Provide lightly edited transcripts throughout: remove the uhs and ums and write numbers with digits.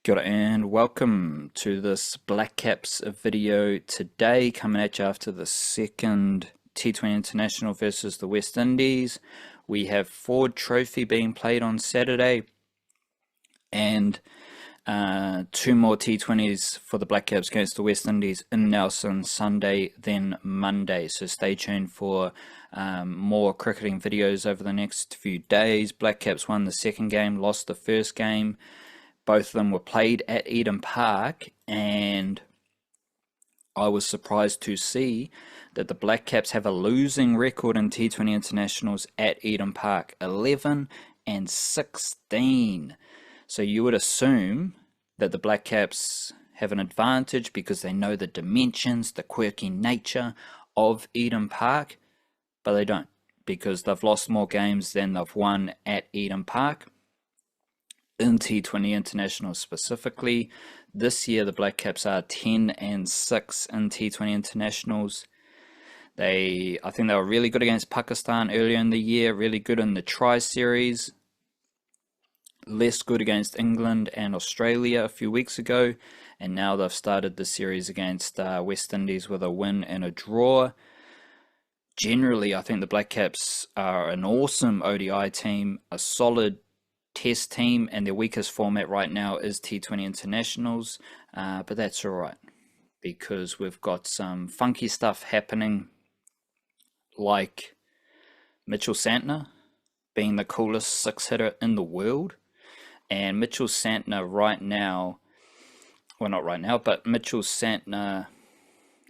Kia ora and welcome to this Blackcaps video today, coming at you after the second T20 International versus the West Indies. We have Ford Trophy being played on Saturday and two more T20s for the Blackcaps against the West Indies in Nelson Sunday, then Monday. So stay tuned for more cricketing videos over the next few days. Blackcaps won the second game, lost the first game. Both of them were played at Eden Park, and I was surprised to see that the Blackcaps have a losing record in T20 internationals at Eden Park, 11 and 16. So you would assume that the Blackcaps have an advantage because they know the dimensions, the quirky nature of Eden Park, but they don't, because they've lost more games than they've won at Eden Park. In T20 internationals specifically, this year the Blackcaps are 10 and 6 in T20 internationals. I think they were really good against Pakistan earlier in the year, really good in the Tri-Series, less good against England and Australia a few weeks ago, and now they've started the series against West Indies with a win and a draw. Generally, I think the Blackcaps are an awesome ODI team, a solid Test team, and their weakest format right now is T20 internationals, but that's all right because we've got some funky stuff happening, like Mitchell Santner being the coolest six-hitter in the world. And Mitchell Santner right now, well, not right now, but Mitchell Santner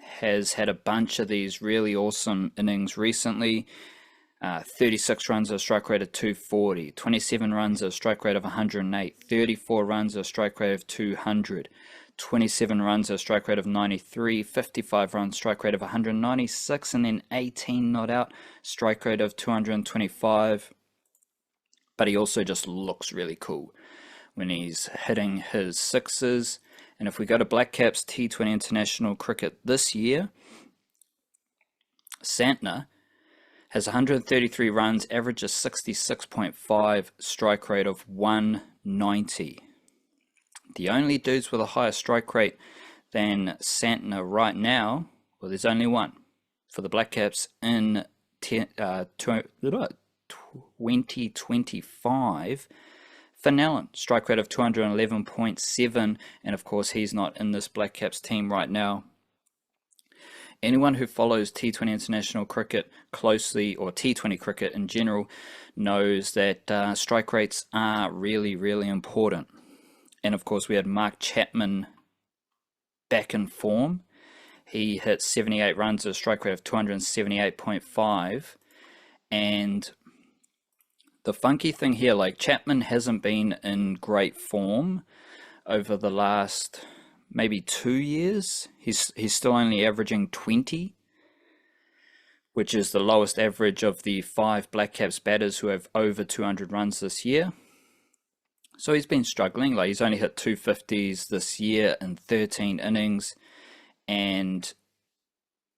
has had a bunch of these really awesome innings recently. 36 runs at a strike rate of 240, 27 runs at a strike rate of 108, 34 runs at a strike rate of 200, 27 runs at a strike rate of 93, 55 runs strike rate of 196, and then 18 not out, strike rate of 225. But he also just looks really cool when he's hitting his sixes. And if we go to Blackcaps T20 International cricket this year, Santner has 133 runs, average of 66.5, strike rate of 190. The only dudes with a higher strike rate than Santner right now, well, there's only one for the Blackcaps in 2025. Finn, strike rate of 211.7, and of course he's not in this Blackcaps team right now. Anyone who follows T20 international cricket closely, or T20 cricket in general, knows that strike rates are really, really important. And of course we had Mark Chapman back in form. He hit 78 runs at a strike rate of 278.5. And the funky thing here, like, Chapman hasn't been in great form over the last maybe 2 years. He's still only averaging 20, which is the lowest average of the 5 Blackcaps batters who have over 200 runs this year. So he's been struggling. Like, he's only hit 250s this year in 13 innings, and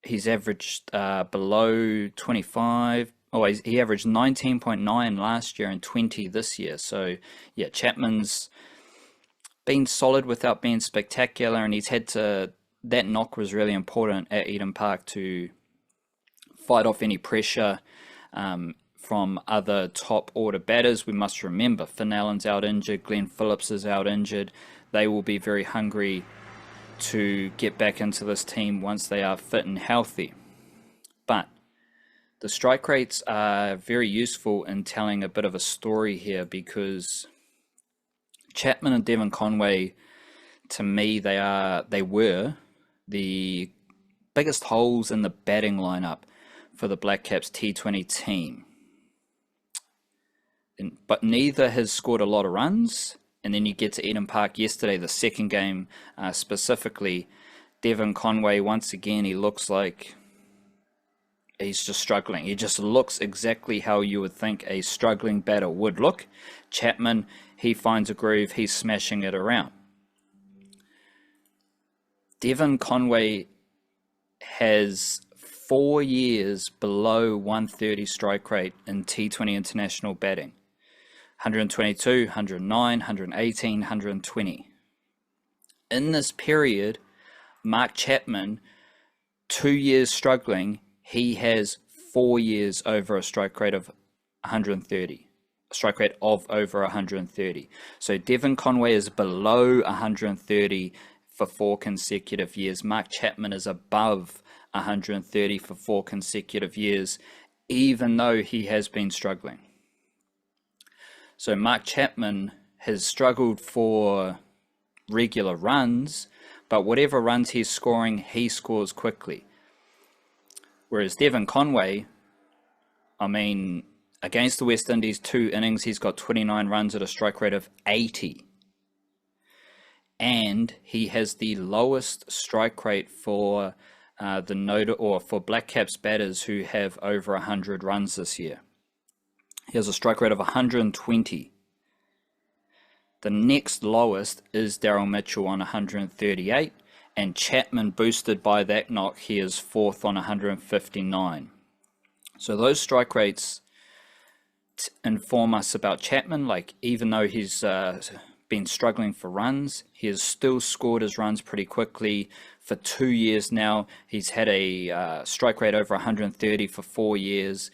he's averaged below 25. Oh, he averaged 19.9 last year and 20 this year. So yeah, Chapman's been solid without being spectacular, and he's had to, that knock was really important at Eden Park to fight off any pressure from other top order batters. We must remember Finn out injured, Glenn Phillips is out injured. They will be very hungry to get back into this team once they are fit and healthy. But the strike rates are very useful in telling a bit of a story here, because Chapman and Devon Conway, to me, they were the biggest holes in the batting lineup for the Blackcaps T20 team. But neither has scored a lot of runs. And then you get to Eden Park yesterday, the second game specifically. Devon Conway, once again, he looks like he's just struggling. He just looks exactly how you would think a struggling batter would look. Chapman, he finds a groove, he's smashing it around. Devon Conway has 4 years below 130 strike rate in T20 international batting. 122, 109, 118, 120. In this period, Mark Chapman, 2 years struggling, he has 4 years over a strike rate of 130. A strike rate of over 130. So Devon Conway is below 130 for 4 consecutive years. Mark Chapman is above 130 for 4 consecutive years, even though he has been struggling. So Mark Chapman has struggled for regular runs, but whatever runs he's scoring, he scores quickly. Whereas Devon Conway, I mean, against the West Indies, 2 innings, he's got 29 runs at a strike rate of 80. And he has the lowest strike rate for for Blackcaps batters who have over 100 runs this year. He has a strike rate of 120. The next lowest is Daryl Mitchell on 138, and Chapman, boosted by that knock, he is 4th on 159. So those strike rates inform us about Chapman. Like, even though he's been struggling for runs, he has still scored his runs pretty quickly. For 2 years now, he's had a strike rate over 130 for 4 years.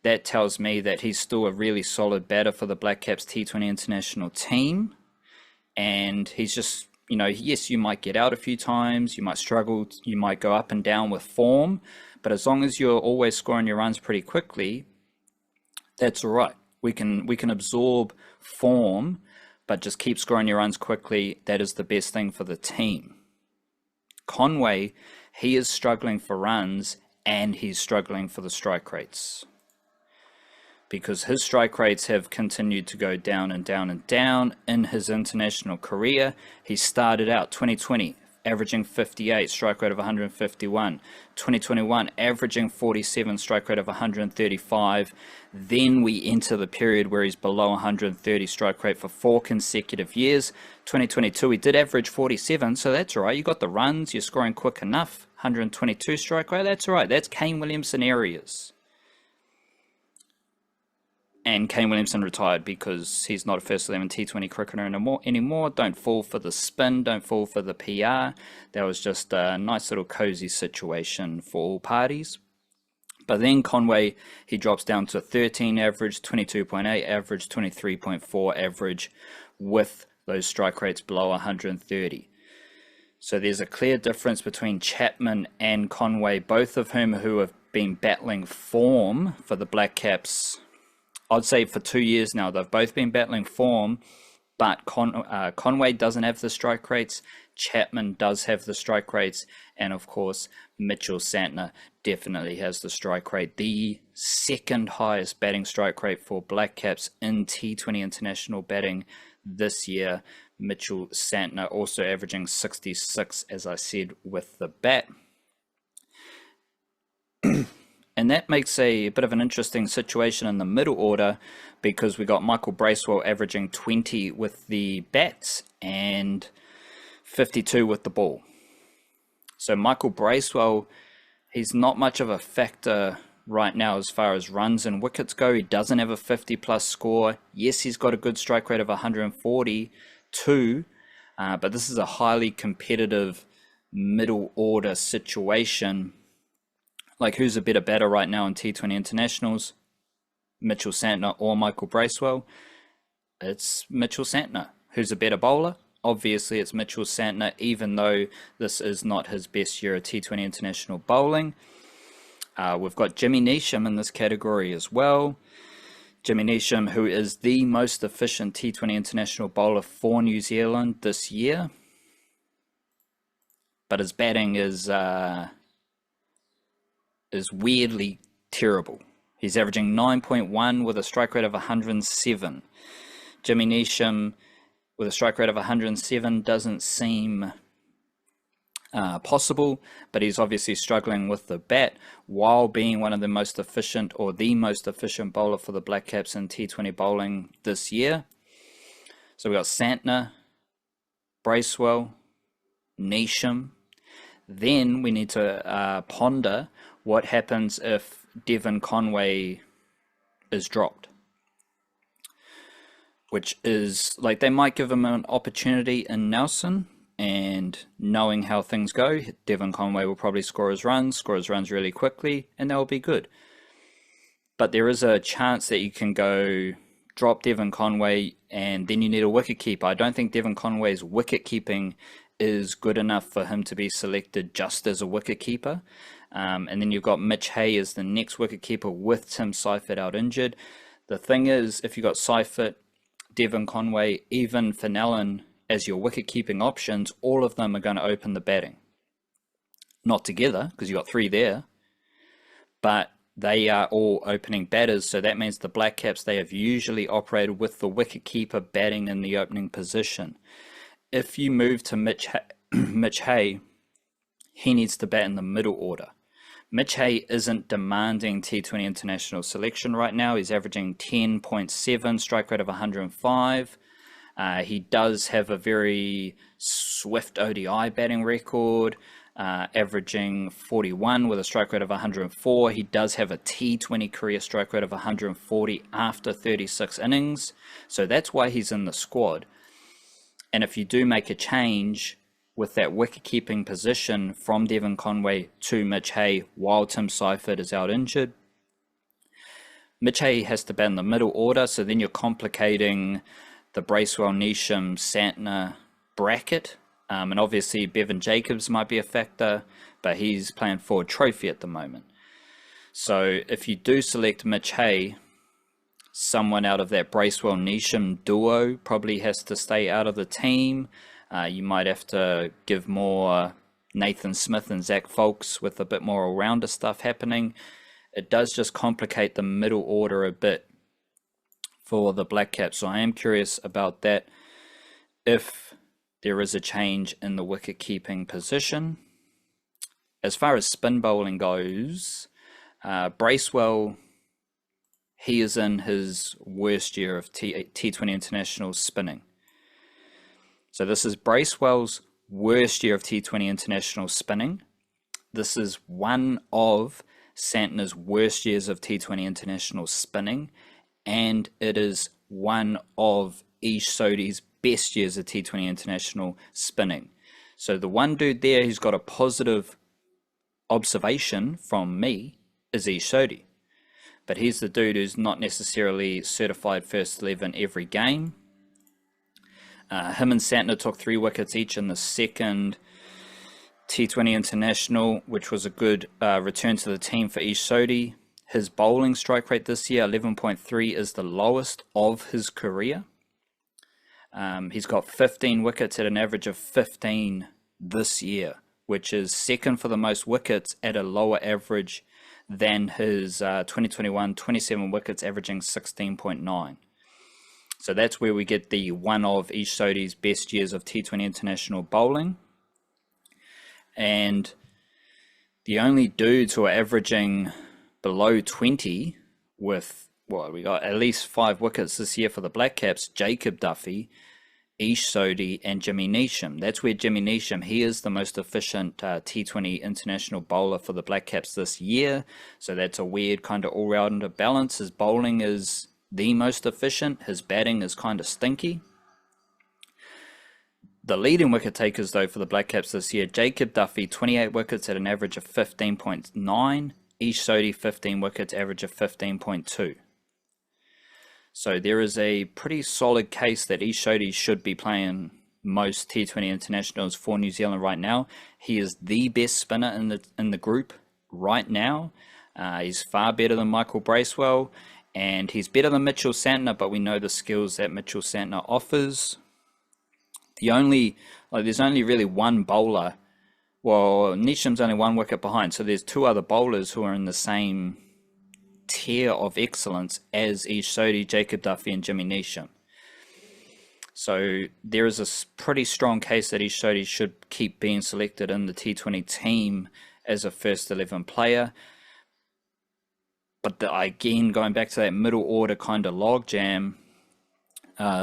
That tells me that he's still a really solid batter for the Blackcaps T20 international team. And he's just, you know, yes, you might get out a few times, you might struggle, you might go up and down with form, but as long as you're always scoring your runs pretty quickly, that's all right. We can absorb form, but just keep scoring your runs quickly. That is the best thing for the team. Conway, he is struggling for runs and he's struggling for the strike rates, because his strike rates have continued to go down and down and down in his international career. He started out 2020 averaging 58, strike rate of 151. 2021 averaging 47, strike rate of 135. Then we enter the period where he's below 130 strike rate for 4 consecutive years. 2022 he did average 47, so that's all right. You got the runs, you're scoring quick enough. 122 strike rate, that's all right. That's Kane Williamson areas. And Kane Williamson retired because he's not a first 11 T20 cricketer anymore. Don't fall for the spin, don't fall for the PR. That was just a nice little cozy situation for all parties. But then Conway, he drops down to 13 average, 22.8 average, 23.4 average, with those strike rates below 130. So there's a clear difference between Chapman and Conway, both of whom who have been battling form for the Blackcaps. I'd say for 2 years now, they've both been battling form, but Conway doesn't have the strike rates, Chapman does have the strike rates, and of course, Mitchell Santner definitely has the strike rate. The second highest batting strike rate for Blackcaps in T20 international batting this year. Mitchell Santner also averaging 66, as I said, with the bat. And that makes a bit of an interesting situation in the middle order, because we got Michael Bracewell averaging 20 with the bats and 52 with the ball. So Michael Bracewell, he's not much of a factor right now as far as runs and wickets go. He doesn't have a 50 plus score. Yes, he's got a good strike rate of 142, but this is a highly competitive middle order situation. Like, who's a better batter right now in T20 internationals? Mitchell Santner or Michael Bracewell? It's Mitchell Santner. Who's a better bowler? Obviously, it's Mitchell Santner, even though this is not his best year of T20 international bowling. We've got Jimmy Neesham in this category as well. Jimmy Neesham, who is the most efficient T20 international bowler for New Zealand this year. But his batting is weirdly terrible. He's averaging 9.1 with a strike rate of 107. Jimmy Neesham with a strike rate of 107 doesn't seem possible, but he's obviously struggling with the bat while being one of the most efficient, or the most efficient bowler for the Blackcaps in T20 bowling this year. So we got Santner, Bracewell, Neesham. Then we need to ponder what happens if Devon Conway is dropped, which is, like, they might give him an opportunity in Nelson, and knowing how things go, Devon Conway will probably score his runs really quickly, and they'll be good. But there is a chance that you can go drop Devon Conway and then you need a wicketkeeper. I don't think Devon Conway's wicket keeping is good enough for him to be selected just as a wicketkeeper. And then you've got Mitch Hay as the next wicketkeeper with Tim Seifert out injured. The thing is, if you've got Seifert, Devon Conway, even Fennellan as your wicket-keeping options, all of them are going to open the batting. Not together, because you've got three there, but they are all opening batters, so that means the Blackcaps, they have usually operated with the wicket-keeper batting in the opening position. If you move to Mitch Hay, he needs to bat in the middle order. Mitch Hay isn't demanding T20 international selection right now. He's averaging 10.7, strike rate of 105. He does have a very swift ODI batting record, averaging 41 with a strike rate of 104. He does have a T20 career strike rate of 140 after 36 innings. So that's why he's in the squad. And if you do make a change with that wicket-keeping position from Devon Conway to Mitch Hay while Tim Seifert is out injured, Mitch Hay has to bat in the middle order, so then you're complicating the Bracewell, Neesham, Santner bracket. And obviously Bevan Jacobs might be a factor, but he's playing for a trophy at the moment. So if you do select Mitch Hay, someone out of that Bracewell, Neesham duo probably has to stay out of the team. You might have to give more Nathan Smith and Zach Folks with a bit more all-rounder stuff happening. It does just complicate the middle order a bit for the Blackcaps. So I am curious about that, if there is a change in the wicket-keeping position. As far as spin bowling goes, Bracewell, he is in his worst year of T20 international spinning. So this is Bracewell's worst year of T20 international spinning. This is one of Santner's worst years of T20 international spinning. And it is one of Ish Sodhi's best years of T20 international spinning. So the one dude there who's got a positive observation from me is Ish Sodhi. But he's the dude who's not necessarily certified first 11 every game. Him and Santner took 3 wickets each in the second T20 international, which was a good return to the team for Ish Sodhi. His bowling strike rate this year, 11.3, is the lowest of his career. He's got 15 wickets at an average of 15 this year, which is second for the most wickets at a lower average than his 2021 27 wickets averaging 16.9. So that's where we get the one of Ish Sodhi's best years of T20 international bowling. And the only dudes who are averaging below 20 with, well, we got at least 5 wickets this year for the Blackcaps, Jacob Duffy, Ish Sodhi, and Jimmy Neesham. That's where Jimmy Neesham, he is the most efficient T20 international bowler for the Blackcaps this year. So that's a weird kind of all-rounder balance. His bowling is the most efficient. His batting is kind of stinky. The leading wicket takers, though, for the Blackcaps this year, Jacob Duffy, 28 wickets at an average of 15.9. Ish Sodhi, 15 wickets, average of 15.2. So there is a pretty solid case that Ish Sodhi should be playing most T20 internationals for New Zealand right now. He is the best spinner in the group right now. He's far better than Michael Bracewell, and he's better than Mitchell Santner, but we know the skills that Mitchell Santner offers. There's only really one bowler. Well, Neesham's only 1 wicket behind, so there's 2 other bowlers who are in the same tier of excellence as Ish Sodhi, Jacob Duffy, and Jimmy Neesham. So there is a pretty strong case that Ish Sodhi should keep being selected in the T20 team as a first 11 player. But again, going back to that middle order kind of logjam,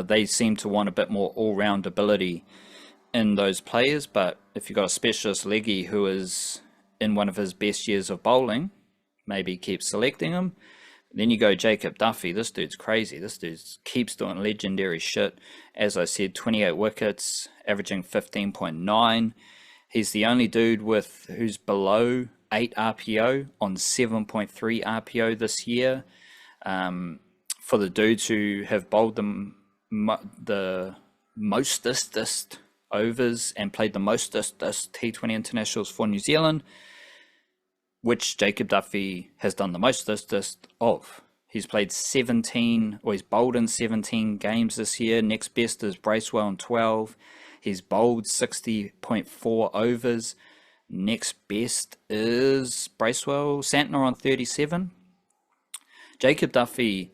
they seem to want a bit more all-round ability in those players. But if you've got a specialist leggy who is in one of his best years of bowling, maybe keep selecting him. Then you go Jacob Duffy. This dude's crazy. This dude keeps doing legendary shit. As I said, 28 wickets, averaging 15.9. He's the only dude who's below 8 RPO on 7.3 RPO this year. For the dudes who have bowled the mostest overs and played the mostest T20 internationals for New Zealand, which Jacob Duffy has done the mostest of. He's played 17, or he's bowled in 17 games this year. Next best is Bracewell on 12. He's bowled 60.4 overs. Next best is Bracewell, Santner on 37. Jacob Duffy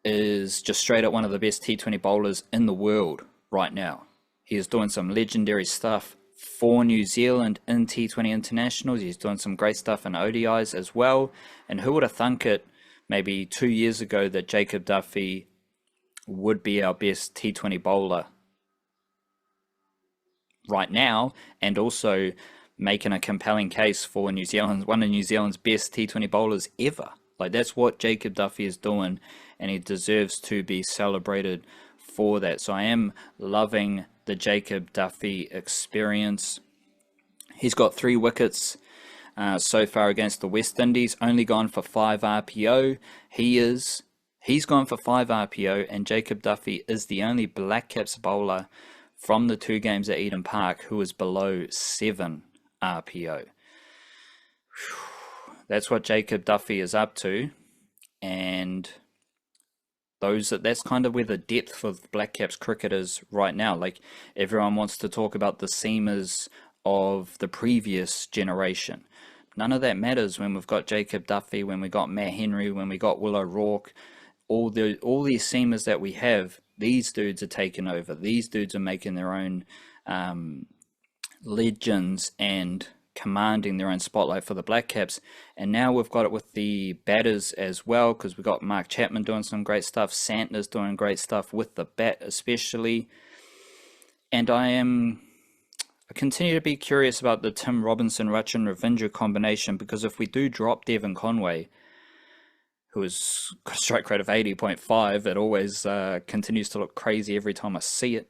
is just straight up one of the best T20 bowlers in the world right now. He is doing some legendary stuff for New Zealand in T20 internationals. He's doing some great stuff in ODIs as well. And who would have thunk it maybe 2 years ago that Jacob Duffy would be our best T20 bowler right now, and also making a compelling case for New Zealand, one of New Zealand's best T20 bowlers ever. Like, that's what Jacob Duffy is doing, and he deserves to be celebrated for that. So I am loving the Jacob Duffy experience. He's got 3 wickets so far against the West Indies, only gone for 5 RPO. He's gone for 5 RPO, and Jacob Duffy is the only Blackcaps bowler from the 2 games at Eden Park who is below 7 RPO. That's what Jacob Duffy is up to, and that's kind of where the depth of Blackcaps cricket is right now. Like, everyone wants to talk about the seamers of the previous generation. None of that matters when we've got Jacob Duffy, when we got Matt Henry, when we got Will O'Rourke. All these seamers that we have, these dudes are taking over. These dudes are making their own legends and commanding their own spotlight for the Blackcaps. And now we've got it with the batters as well, because we've got Mark Chapman doing some great stuff. Santner's doing great stuff with the bat especially. And I continue to be curious about the Tim Robinson-Rachin Ravindra combination, because if we do drop Devon Conway, who has got a strike rate of 80.5, it always continues to look crazy every time I see it.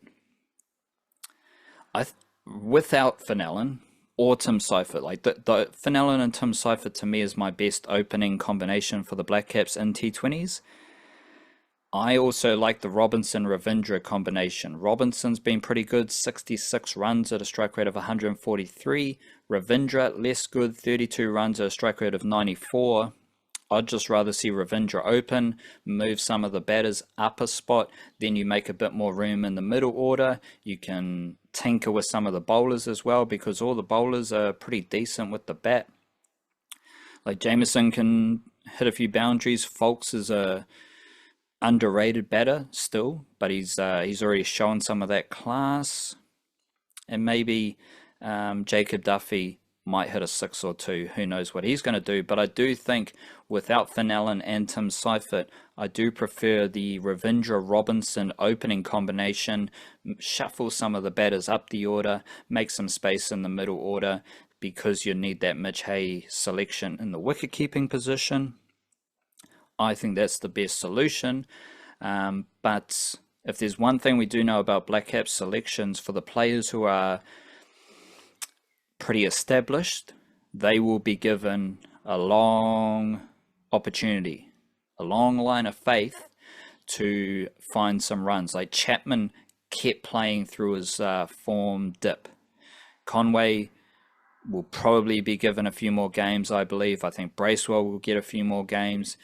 Without Fenelon or Tim Seifert, like the Fenelon and Tim Seifert to me is my best opening combination for the Blackcaps in T20s. I also like the Robinson-Ravindra combination. Robinson's been pretty good, 66 runs at a strike rate of 143. Ravindra, less good, 32 runs at a strike rate of 94. I'd just rather see Ravindra open, move some of the batters up a spot, then you make a bit more room in the middle order. You can tinker with some of the bowlers as well, because all the bowlers are pretty decent with the bat. Like, Jameson can hit a few boundaries. Foulkes is a underrated batter still, but he's already shown some of that class. And maybe Jacob Duffy might hit a 6 or 2. Who knows what he's going to do? But I do think without Fenelon and Tim Seifert, I do prefer the Ravindra-Robinson opening combination. Shuffle some of the batters up the order, make some space in the middle order, because you need that Mitch Hay selection in the wicket-keeping position. I think that's the best solution. But if there's one thing we do know about Blackcaps selections, for the players who are pretty established, they will be given a long opportunity, a long line of faith to find some runs. Like, Chapman kept playing through his form dip. Conway will probably be given a few more games, I believe. I think Bracewell will get a few more games.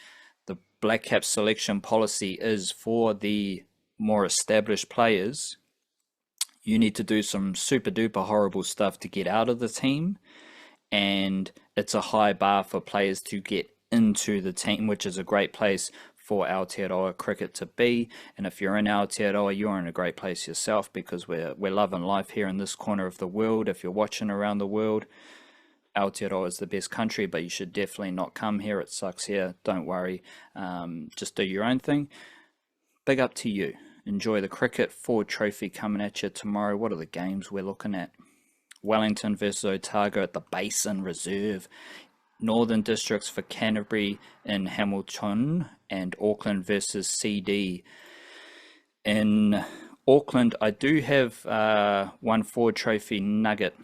The Blackcaps selection policy is for the more established players. You need to do some super duper horrible stuff to get out of the team, and it's a high bar for players to get into the team, which is a great place for Aotearoa cricket to be. And if you're in Aotearoa, you're in a great place yourself, because we're loving life here in this corner of the world. If you're watching around the world, Aotearoa is the best country, but you should definitely not come here. It sucks here. Don't worry. Just do your own thing. Big up to you. Enjoy the cricket. Ford Trophy coming at you tomorrow. What are the games we're looking at? Wellington versus Otago at the Basin Reserve. Northern Districts for Canterbury in Hamilton, and Auckland versus CD. In Auckland, I do have one Ford Trophy nugget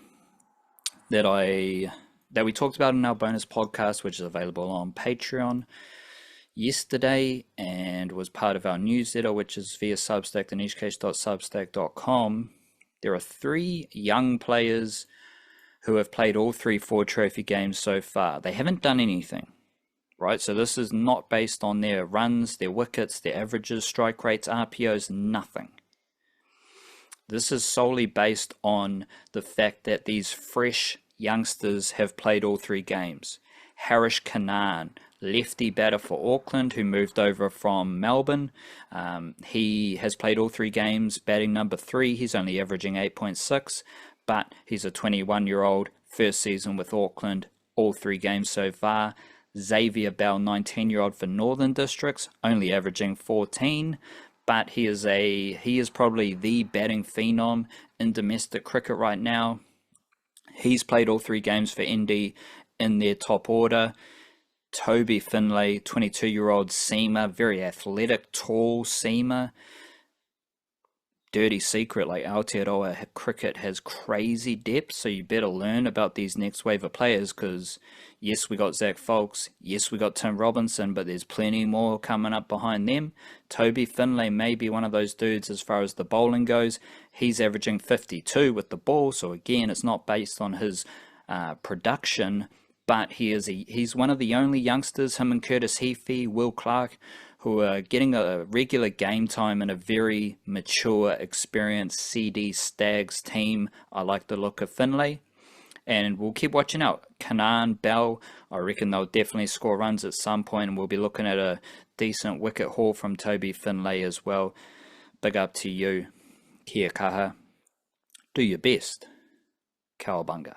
that we talked about in our bonus podcast, which is available on Patreon yesterday, and was part of our newsletter, which is via Substack, thenichecache.substack.com. There are 3 young players who have played all 3 Ford Trophy games so far. They haven't done anything, right? So this is not based on their runs, their wickets, their averages, strike rates, RPOs, nothing. This is solely based on the fact that these fresh youngsters have played all 3 games. Harish Kannan, lefty batter for Auckland, who moved over from Melbourne. He has played all 3 games, batting number 3. He's only averaging 8.6, but he's a 21-year-old, first season with Auckland, all 3 games so far. Xavier Bell, 19-year-old for Northern Districts, only averaging 14, but he is probably the batting phenom in domestic cricket right now. He's played all 3 games for Indy in their top order. Toby Finlay, 22-year-old seamer, very athletic, tall seamer. Dirty secret, like Aotearoa cricket has crazy depth, so you better learn about these next wave of players, because yes, we got Zach Folks, yes, we got Tim Robinson, but there's plenty more coming up behind them. Toby Finlay may be one of those dudes as far as the bowling goes. He's averaging 52 with the ball, so again, it's not based on his production, but he's one of the only youngsters, him and Curtis Heafy, Will Clark, who are getting a regular game time in a very mature, experienced CD Stags team. I like the look of Finlay, and we'll keep watching out. Kannan, Bell, I reckon they'll definitely score runs at some point, and we'll be looking at a decent wicket haul from Toby Finlay as well. Big up to you. Kia kaha. Do your best. Cowabunga.